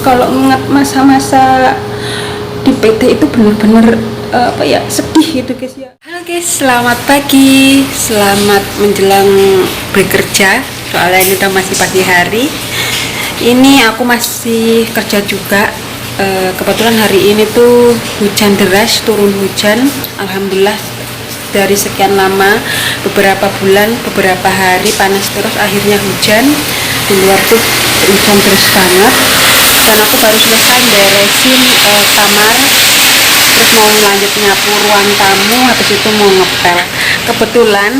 kalau ingat masa-masa di PT itu benar-benar sedih gitu guys ya. Halo guys, selamat pagi, selamat menjelang bekerja. Soalnya ini udah masih pagi hari. Ini aku masih kerja juga. Kebetulan hari ini tuh hujan deras, turun hujan. Alhamdulillah dari sekian lama, beberapa bulan, beberapa hari panas terus, akhirnya hujan. Di luar tuh hujan terus banget. Dan aku baru selesai beresin kamar, terus mau lanjut nyapu ruang tamu, habis itu mau ngepel. Kebetulan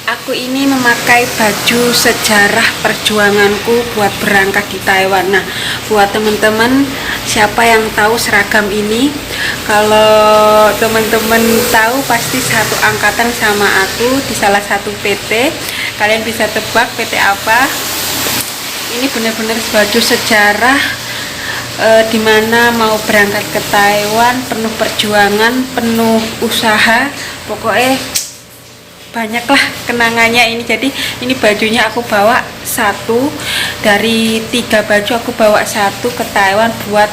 aku ini memakai baju sejarah perjuanganku buat berangkat di Taiwan. Nah, buat teman-teman siapa yang tahu seragam ini, kalau teman-teman tahu pasti satu angkatan sama aku di salah satu PT. Kalian bisa tebak PT apa? Ini benar-benar baju sejarah dimana mau berangkat ke Taiwan, penuh perjuangan, penuh usaha, pokoknya banyaklah kenangannya ini. Jadi ini bajunya aku bawa satu dari 3 baju, aku bawa satu ke Taiwan buat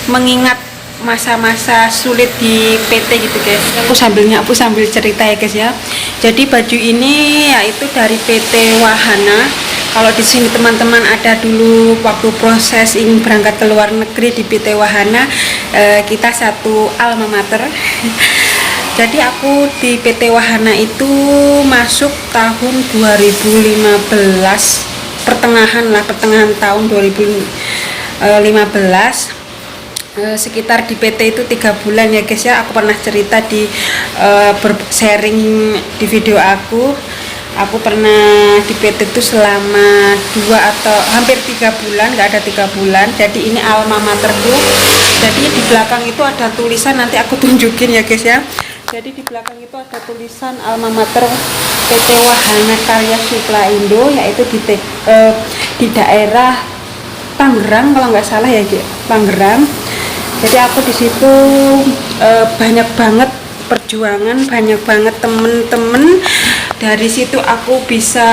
mengingat masa-masa sulit di PT gitu guys. Aku sambil cerita ya guys ya. Jadi baju ini yaitu dari PT Wahana. Kalau di sini teman-teman ada dulu waktu proses ingin berangkat ke luar negeri di PT Wahana, kita satu alma mater. Jadi aku di PT Wahana itu masuk tahun 2015, pertengahan tahun 2015. Sekitar di PT itu 3 bulan ya guys ya. Aku pernah cerita di sharing di video aku pernah di PT itu selama 2 atau hampir 3 bulan, nggak ada 3 bulan. Jadi ini alma materku. Jadi di belakang itu ada tulisan, nanti aku tunjukin ya guys ya. Jadi di belakang itu ada tulisan alma mater PT Wahana Karya Supla Indo, yaitu di daerah Tangerang kalau nggak salah ya, Tangerang. Jadi aku di situ banyak banget perjuangan, banyak banget temen-temen. Dari situ aku bisa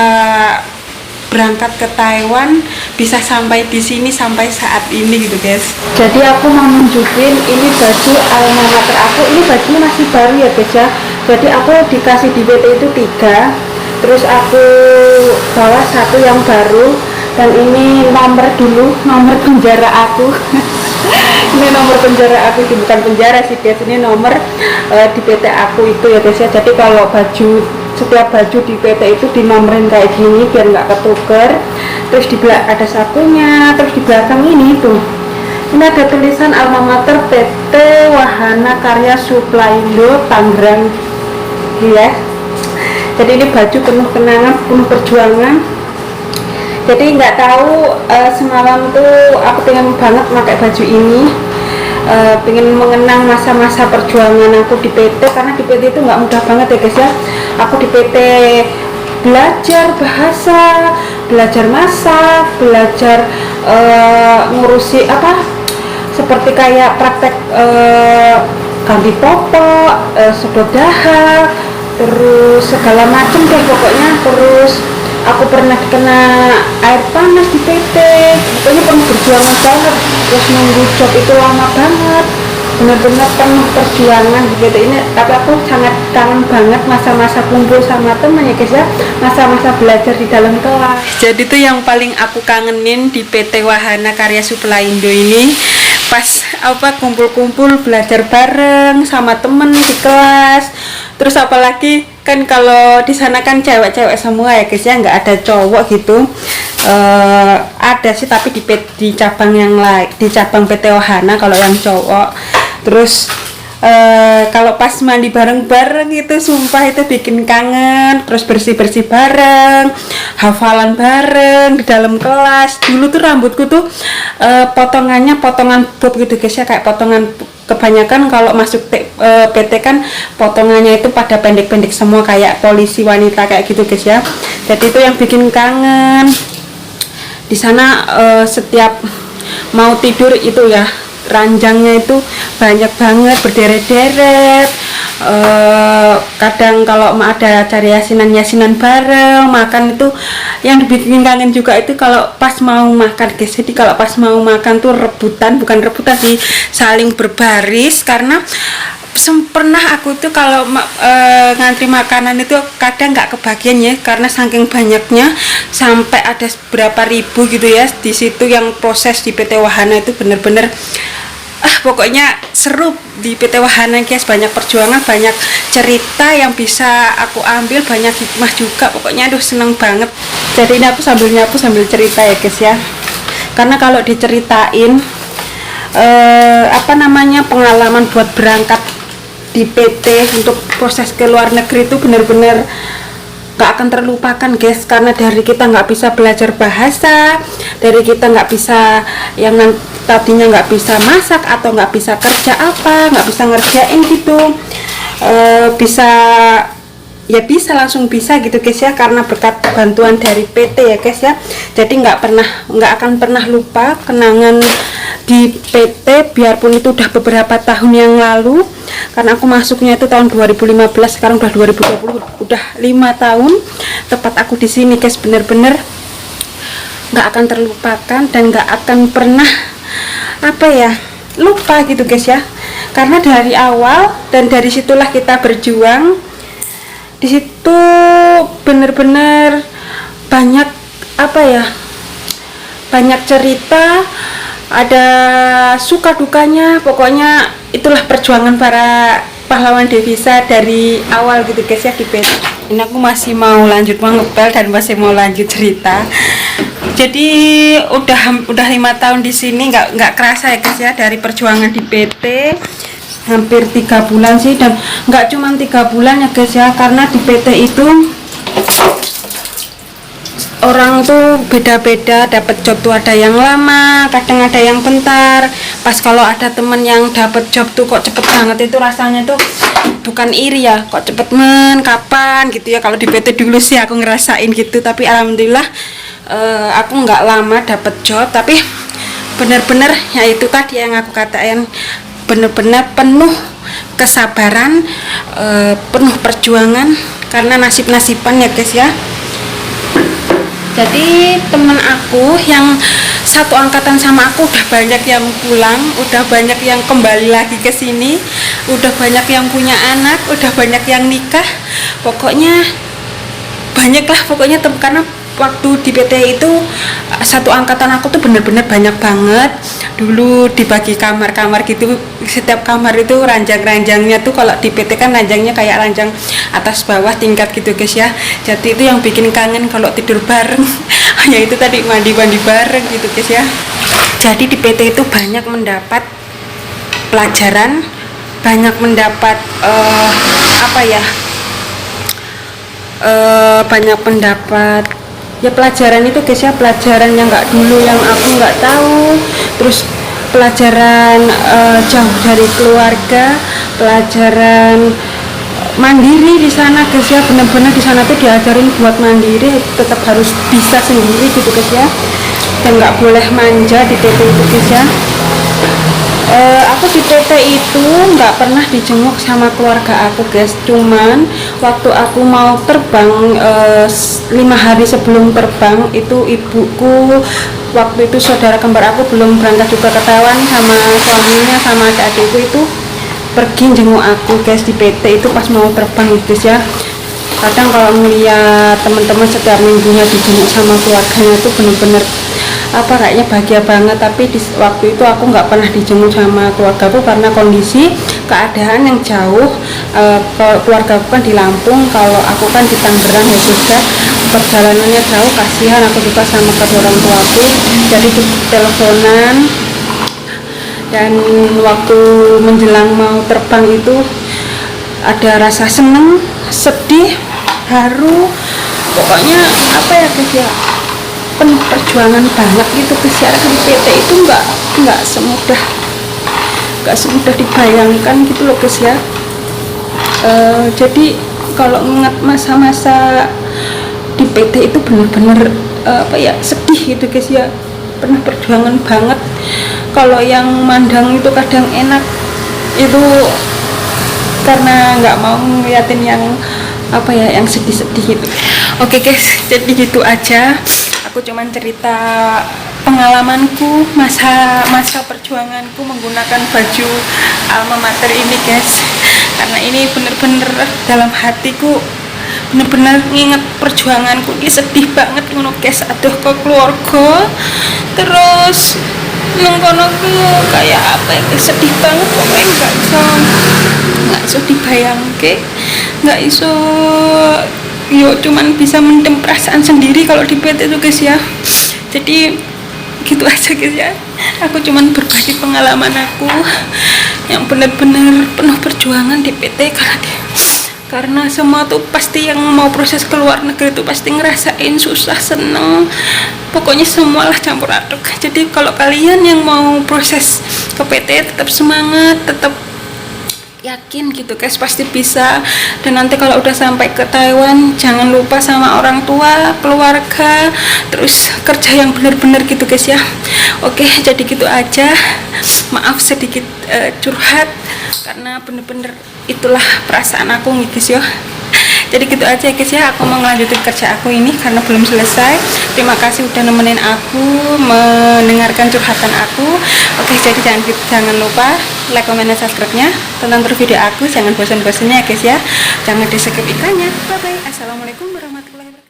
berangkat ke Taiwan, bisa sampai di sini sampai saat ini gitu guys. Jadi aku mau nunjukin ini baju alma mater aku. Ini bajunya masih baru ya guys ya. Jadi aku dikasih di PT itu 3, terus aku bawa satu yang baru, dan ini nomor penjara aku. Ini nomor penjara aku, bukan penjara sih guys, ini nomor di PT aku itu ya guys ya. Jadi kalau setiap baju di PT itu dinomorin kayak gini biar nggak ketuker. Terus di belakang ada satunya, terus di belakang ini tuh, ini ada tulisan alma mater PT Wahana Karya Supla Indo Tangerang ya. Jadi ini baju penuh kenangan, penuh perjuangan. Jadi nggak tahu semalam tuh aku pengen banget pakai baju ini, pengen mengenang masa-masa perjuangan aku di PT, karena di PT itu nggak mudah banget ya guys ya. Aku di PT belajar bahasa, belajar masak, belajar ngurusi seperti kayak praktek ganti popok, sedot dahak, terus segala macam deh pokoknya. Terus aku pernah kena air panas di PT, pokoknya penuh perjuangan banget. Terus nunggu job itu lama banget, benar-benar penuh perjuangan di PT ini. Tapi aku sangat kangen banget masa-masa kumpul sama teman ya guys ya, masa-masa belajar di dalam kelas. Jadi tuh yang paling aku kangenin di PT Wahana Karya Supla Indo ini, pas kumpul-kumpul belajar bareng sama temen di kelas. Terus apalagi kan kalau di sana kan cewek-cewek semua ya guys ya, nggak ada cowok gitu. Ada sih tapi di cabang yang lain, di cabang PT Wahana kalau yang cowok. Terus kalau pas mandi bareng-bareng itu sumpah itu bikin kangen. Terus bersih-bersih bareng, hafalan bareng di dalam kelas. Dulu tuh rambutku tuh potongannya potongan bob gitu guys ya, kayak potongan. Kebanyakan kalau masuk PT kan potongannya itu pada pendek-pendek semua kayak polisi wanita kayak gitu guys ya. Jadi itu yang bikin kangen. Di sana setiap mau tidur itu ya ranjangnya itu banyak banget berderet-deret, Kadang kalau ada acara yasinan bareng makan itu yang dibikin kangen juga itu kalau pas mau makan guys. Jadi kalau pas mau makan tuh bukan rebutan sih, saling berbaris karena pernah aku tuh kalau ngantri makanan itu kadang nggak kebagian ya karena saking banyaknya sampai ada berapa ribu gitu ya di situ. Yang proses di PT Wahana itu bener-bener pokoknya seru di PT Wahana guys, banyak perjuangan, banyak cerita yang bisa aku ambil, banyak hikmah juga, pokoknya aduh seneng banget. Jadi ini aku sambil nyapu sambil cerita ya guys ya, karena kalau diceritain pengalaman buat berangkat di PT untuk proses ke luar negeri itu bener-bener gak akan terlupakan guys, karena dari kita nggak bisa belajar bahasa, dari kita nggak bisa yang tadinya nggak bisa masak atau nggak bisa kerja nggak bisa ngerjain gitu, bisa langsung bisa gitu guys ya, karena berkat bantuan dari PT ya guys ya. Jadi nggak akan pernah lupa kenangan di PT, biarpun itu udah beberapa tahun yang lalu, karena aku masuknya itu tahun 2015, sekarang udah 2020, udah 5 tahun tepat aku di sini guys. Bener-bener nggak akan terlupakan dan nggak akan pernah lupa gitu guys ya, karena dari awal dan dari situlah kita berjuang. Di situ bener-bener banyak banyak cerita, ada suka dukanya, pokoknya itulah perjuangan para pahlawan devisa dari awal gitu guys ya di PT. Ini aku masih mau lanjut ngepel dan masih mau lanjut cerita. Jadi udah 5 tahun di sini, nggak kerasa ya guys ya, dari perjuangan di PT hampir 3 bulan sih, dan nggak cuma 3 bulan ya guys ya, karena di PT itu orang tuh beda-beda dapat job tuh, ada yang lama, kadang ada yang bentar. Pas kalau ada temen yang dapat job tuh kok cepet banget, itu rasanya tuh bukan iri ya, kok cepet kapan gitu ya. Kalau di PT dulu sih aku ngerasain gitu, tapi alhamdulillah aku nggak lama dapat job, tapi bener-bener ya itu tadi yang aku katain, bener-bener penuh kesabaran, penuh perjuangan, karena nasib-nasiban ya guys ya. Jadi temen aku yang satu angkatan sama aku udah banyak yang pulang, udah banyak yang kembali lagi ke sini, udah banyak yang punya anak, udah banyak yang nikah, pokoknya banyak lah pokoknya karena waktu di PT itu satu angkatan aku tuh bener-bener banyak banget. Dulu dibagi kamar-kamar gitu, setiap kamar itu ranjang-ranjangnya tuh, kalau di PT kan ranjangnya kayak ranjang atas bawah tingkat gitu guys ya. Jadi itu yang bikin kangen kalau tidur bareng ya itu tadi mandi-mandi bareng gitu guys ya. Jadi di PT itu banyak mendapat pelajaran, banyak mendapat banyak pendapat ya, pelajaran itu guys ya, pelajaran yang yang aku nggak tahu, terus pelajaran jauh dari keluarga, pelajaran mandiri di sana guys ya. Benar-benar di sana tuh diajarin buat mandiri, tetap harus bisa sendiri gitu guys ya, dan nggak boleh manja di PT itu guys ya. Aku di PT itu nggak pernah dijenguk sama keluarga aku guys, cuman waktu aku mau terbang 5 hari sebelum terbang itu ibuku, waktu itu saudara kembar aku belum berangkat juga ketahuan sama suaminya sama adik-adikku, itu pergi jenguk aku guys di PT itu pas mau terbang guys ya. Kadang kalau melihat teman-teman setiap minggunya dijenguk sama keluarganya itu bener-bener kayaknya bahagia banget. Tapi di waktu itu aku nggak pernah dijenguk sama keluargaku karena kondisi keadaan yang jauh. Keluargaku kan di Lampung, kalau aku kan di Tangerang ya sudah, perjalanannya jauh, kasihan aku juga sama kedua orang tuaku, jadi teleponan. Dan waktu menjelang mau terbang itu ada rasa seneng, sedih, haru, pokoknya guys ya, penuh perjuangan banget gitu guys ya. Di PT itu nggak semudah dibayangkan gitu loh guys ya. Jadi kalau ingat masa-masa di PT itu bener-bener sedih gitu guys ya, pernah perjuangan banget. Kalau yang mandang itu kadang enak, itu karena nggak mau ngeliatin yang apa ya, yang sedih-sedih gitu. Oke guys, jadi gitu aja. Aku cuman cerita pengalamanku, masa perjuanganku menggunakan baju alma mater ini guys, karena ini bener-bener dalam hatiku, bener-bener nginget perjuanganku. Ini sedih banget ngono guys. Aduh, kok keluarga terus nengkono kayak apa ya, sedih banget pokoknya. Nggak iso dibayangke, nggak iso, yo cuman bisa mendem perasaan sendiri kalau di PT itu guys ya. Jadi gitu aja guys ya, aku cuman berbagi pengalaman aku yang benar-benar penuh perjuangan di PT, karena semua tuh pasti yang mau proses ke luar negeri tuh pasti ngerasain susah seneng, pokoknya semualah campur aduk. Jadi kalau kalian yang mau proses ke PT tetap semangat, tetap yakin gitu guys, pasti bisa. Dan nanti kalau udah sampai ke Taiwan jangan lupa sama orang tua, keluarga, terus kerja yang benar-benar gitu guys ya. Oke, jadi gitu aja, maaf sedikit curhat karena bener-bener itulah perasaan aku nih guys ya. Jadi gitu aja guys ya, aku mau ngelanjutin kerja aku ini karena belum selesai. Terima kasih udah nemenin aku, mendengarkan curhatan aku. Oke, jadi jangan lupa like, comment, dan subscribe-nya. Tonton terus video aku, jangan bosan-bosannya ya guys ya. Jangan di skip iklannya. Bye bye. Assalamualaikum warahmatullahi wabarakatuh.